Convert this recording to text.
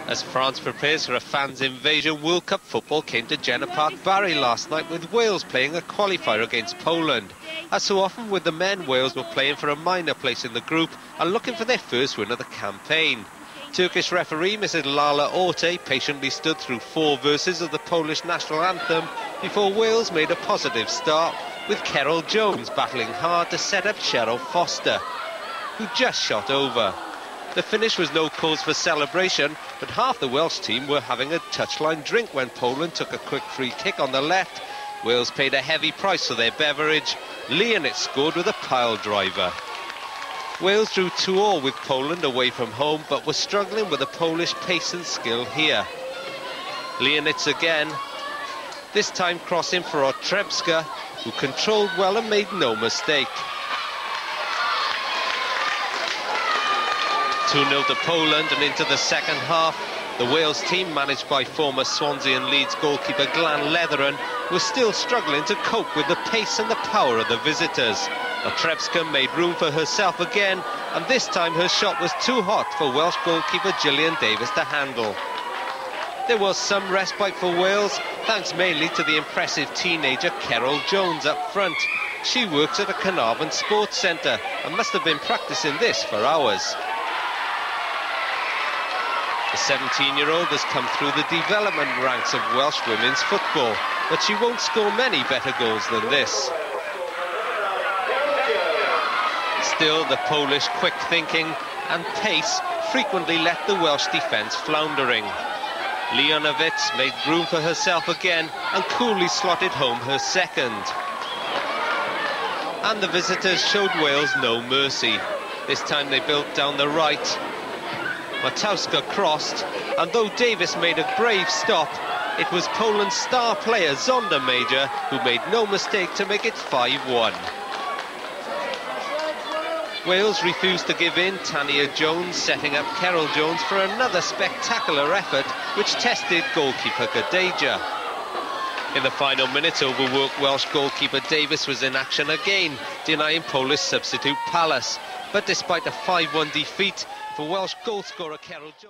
As France prepares for a fans' invasion, World Cup football came to Jenner Park, Barry last night, with Wales playing a qualifier against Poland. As so often with the men, Wales were playing for a minor place in the group and looking for their first win of the campaign. Turkish referee Mrs. Lala Orte patiently stood through 4 verses of the Polish national anthem before Wales made a positive start, with Carol Jones battling hard to set up Cheryl Foster, who just shot over. The finish was no cause for celebration, but half the Welsh team were having a touchline drink when Poland took a quick free kick on the left. Wales paid a heavy price for their beverage. Leonid scored with a pile driver. Wales drew 2-2 with Poland away from home, but were struggling with the Polish pace and skill here. Leonid again, this time crossing for Otrzebska, who controlled well and made no mistake. 2-0 to Poland, and into the second half, the Wales team, managed by former Swansea and Leeds goalkeeper Glan Leatheran, was still struggling to cope with the pace and the power of the visitors. Otrzebska made room for herself again, and this time her shot was too hot for Welsh goalkeeper Gillian Davies to handle. There was some respite for Wales, thanks mainly to the impressive teenager Carol Jones up front. She works at a Carnarvon sports centre and must have been practising this for hours. The 17-year-old has come through the development ranks of Welsh women's football, but she won't score many better goals than this. Still, the Polish quick thinking and pace frequently left the Welsh defence floundering. Leonovic made room for herself again and coolly slotted home her second. And the visitors showed Wales no mercy. This time they built down the right. Matowska crossed, and though Davis made a brave stop, it was Poland's star player Zonda Major who made no mistake to make it 5-1. Wales refused to give in, Tania Jones setting up Carol Jones for another spectacular effort which tested goalkeeper Gadeja. In the final minutes, overworked Welsh goalkeeper Davis was in action again, denying Polish substitute Palace. But despite a 5-1 defeat, for Welsh goalscorer Carol Jones